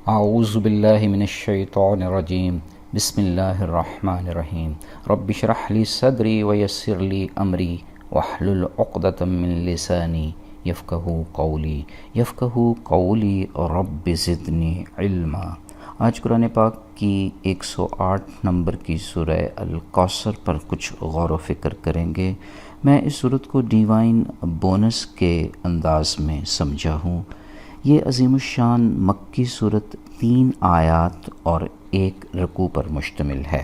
اعوذ باللہ من الشیطان الرجیم بسم اللہ الرحمن الرحیم رب اشرح لی صدری ویسر لی امری واحلل عقدۃ من لسانی یفقہوا قولی رب زدنی علما۔ آج قرآن پاک کی 108 نمبر کی سورہ الکوثر پر کچھ غور و فکر کریں گے۔ میں اس سورت کو ڈیوائن بونس کے انداز میں سمجھا ہوں۔ یہ عظیم الشان مکی سورت 3 آیات اور 1 رکوع پر مشتمل ہے۔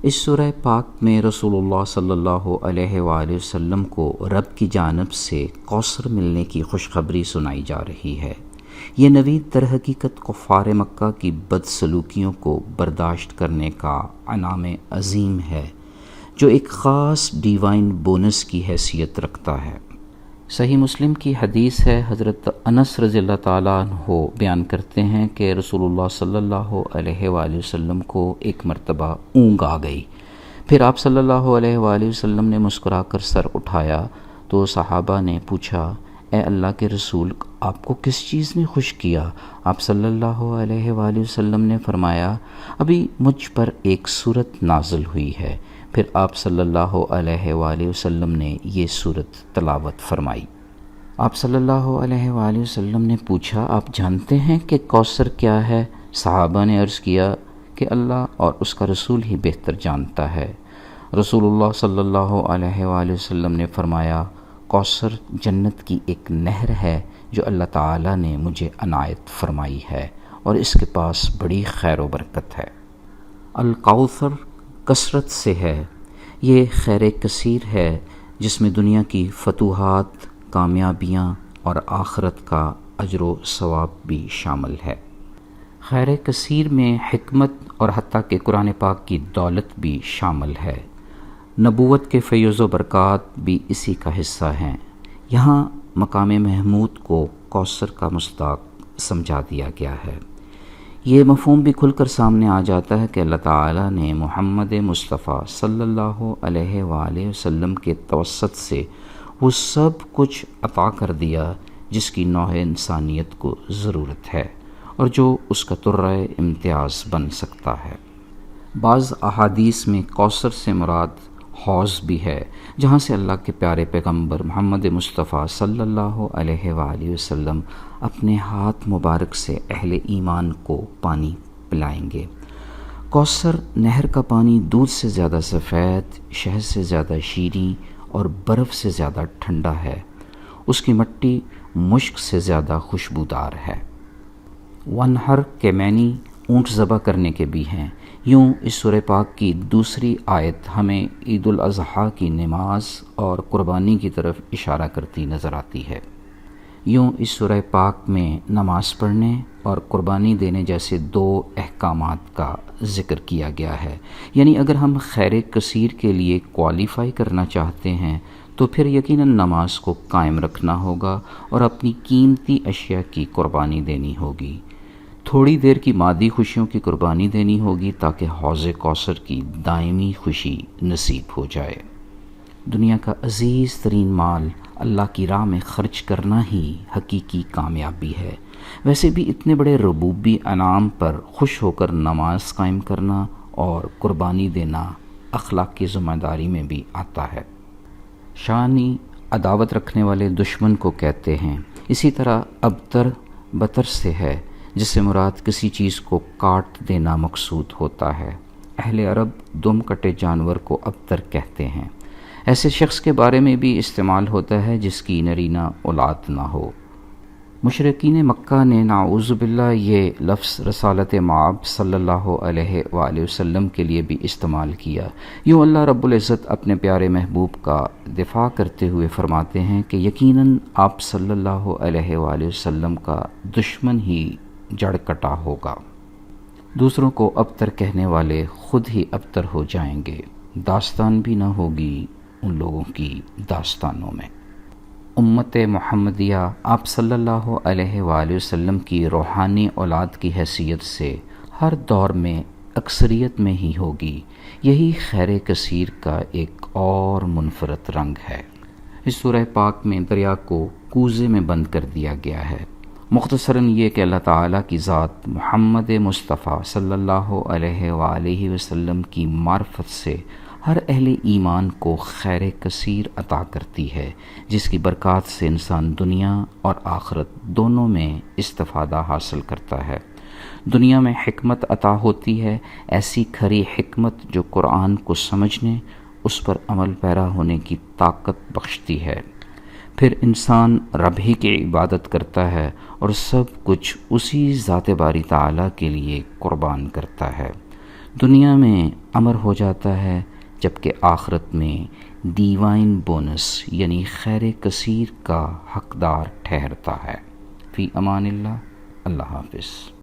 اس سورہ پاک میں رسول اللہ صلی اللہ علیہ وآلہ وسلم کو رب کی جانب سے کوثر ملنے کی خوشخبری سنائی جا رہی ہے۔ یہ نوید در حقیقت کفار مکہ کی بدسلوکیوں کو برداشت کرنے کا انعام عظیم ہے، جو ایک خاص ڈیوائن بونس کی حیثیت رکھتا ہے۔ صحیح مسلم کی حدیث ہے، حضرت انس رضی اللہ تعالیٰ عنہ بیان کرتے ہیں کہ رسول اللہ صلی اللہ علیہ وآلہ وسلم کو ایک مرتبہ اونگ آ گئی۔ پھر آپ صلی اللہ علیہ وآلہ وسلم نے مسکرا کر سر اٹھایا تو صحابہ نے پوچھا، اے اللہ کے رسول، آپ کو کس چیز نے خوش کیا؟ آپ صلی اللہ علیہ وآلہ وسلم نے فرمایا، ابھی مجھ پر ایک سورت نازل ہوئی ہے۔ پھر آپ صلی اللہ علیہ وآلہ وسلم نے یہ سورت تلاوت فرمائی۔ آپ صلی اللہ علیہ وآلہ وسلم نے پوچھا، آپ جانتے ہیں کہ کوثر کیا ہے؟ صحابہ نے عرض کیا کہ اللہ اور اس کا رسول ہی بہتر جانتا ہے۔ رسول اللہ صلی اللہ علیہ وآلہ وسلم نے فرمایا، کوثر جنت کی ایک نہر ہے جو اللہ تعالیٰ نے مجھے عنایت فرمائی ہے اور اس کے پاس بڑی خیر و برکت ہے۔ الکوثر کثرت سے ہے، یہ خیر کثیر ہے جس میں دنیا کی فتوحات، کامیابیاں اور آخرت کا اجر و ثواب بھی شامل ہے۔ خیر کثیر میں حکمت اور حتیٰ کہ قرآن پاک کی دولت بھی شامل ہے۔ نبوت کے فیض و برکات بھی اسی کا حصہ ہیں۔ یہاں مقام محمود کو کوثر کا مصداق سمجھا دیا گیا ہے۔ یہ مفہوم بھی کھل کر سامنے آ جاتا ہے کہ اللہ تعالیٰ نے محمد مصطفیٰ صلی اللہ علیہ وآلہ وسلم کے توسط سے وہ سب کچھ عطا کر دیا جس کی نوع انسانیت کو ضرورت ہے اور جو اس کا ترہ امتیاز بن سکتا ہے۔ بعض احادیث میں کوثر سے مراد حوض بھی ہے، جہاں سے اللہ کے پیارے پیغمبر محمد مصطفیٰ صلی اللہ علیہ وآلہ وسلم اپنے ہاتھ مبارک سے اہل ایمان کو پانی پلائیں گے۔ کوثر نہر کا پانی دودھ سے زیادہ سفید، شہد سے زیادہ شیریں اور برف سے زیادہ ٹھنڈا ہے۔ اس کی مٹی مشک سے زیادہ خوشبودار ہے۔ ونہر کے معنی اونٹ ذبح کرنے کے بھی ہیں۔ یوں اس سورہ پاک کی دوسری آیت ہمیں عید الاضحیٰ کی نماز اور قربانی کی طرف اشارہ کرتی نظر آتی ہے۔ یوں اس سورہ پاک میں نماز پڑھنے اور قربانی دینے جیسے 2 احکامات کا ذکر کیا گیا ہے۔ یعنی اگر ہم خیر کثیر کے لیے کوالیفائی کرنا چاہتے ہیں تو پھر یقیناً نماز کو قائم رکھنا ہوگا اور اپنی قیمتی اشیاء کی قربانی دینی ہوگی۔ تھوڑی دیر کی مادی خوشیوں کی قربانی دینی ہوگی تاکہ حوض کوثر کی دائمی خوشی نصیب ہو جائے۔ دنیا کا عزیز ترین مال اللہ کی راہ میں خرچ کرنا ہی حقیقی کامیابی ہے۔ ویسے بھی اتنے بڑے ربوبی انعام پر خوش ہو کر نماز قائم کرنا اور قربانی دینا اخلاق کی ذمہ داری میں بھی آتا ہے۔ شانی عداوت رکھنے والے دشمن کو کہتے ہیں۔ اسی طرح ابتر بتر سے ہے، جس سے مراد کسی چیز کو کاٹ دینا مقصود ہوتا ہے۔ اہل عرب دم کٹے جانور کو ابتر کہتے ہیں۔ ایسے شخص کے بارے میں بھی استعمال ہوتا ہے جس کی نرینہ اولاد نہ ہو۔ مشرکین مکہ نے نعوذ باللہ یہ لفظ رسالت مآب صلی اللہ علیہ وآلہ وسلم کے لیے بھی استعمال کیا۔ یوں اللہ رب العزت اپنے پیارے محبوب کا دفاع کرتے ہوئے فرماتے ہیں کہ یقیناً آپ صلی اللہ علیہ وآلہ وسلم کا دشمن ہی جڑ کٹا ہوگا۔ دوسروں کو ابتر کہنے والے خود ہی ابتر ہو جائیں گے، داستان بھی نہ ہوگی ان لوگوں کی داستانوں میں۔ امت محمدیہ آپ صلی اللہ علیہ وآلہ وسلم کی روحانی اولاد کی حیثیت سے ہر دور میں اکثریت میں ہی ہوگی۔ یہی خیر کثیر کا ایک اور منفرد رنگ ہے۔ اس سورہ پاک میں دریا کو کوزے میں بند کر دیا گیا ہے مختصراً یہ کہ اللہ تعالیٰ کی ذات محمد مصطفیٰ صلی اللہ علیہ وآلہ وسلم کی معرفت سے ہر اہل ایمان کو خیر کثیر عطا کرتی ہے، جس کی برکات سے انسان دنیا اور آخرت دونوں میں استفادہ حاصل کرتا ہے۔ دنیا میں حکمت عطا ہوتی ہے، ایسی کھری حکمت جو قرآن کو سمجھنے، اس پر عمل پیرا ہونے کی طاقت بخشتی ہے۔ پھر انسان رب ہی کی عبادت کرتا ہے اور سب کچھ اسی ذات باری تعالیٰ کے لیے قربان کرتا ہے۔ دنیا میں امر ہو جاتا ہے، جبکہ آخرت میں ڈیوائن بونس یعنی خیر کثیر کا حقدار ٹھہرتا ہے۔ فی امان اللہ، اللہ حافظ۔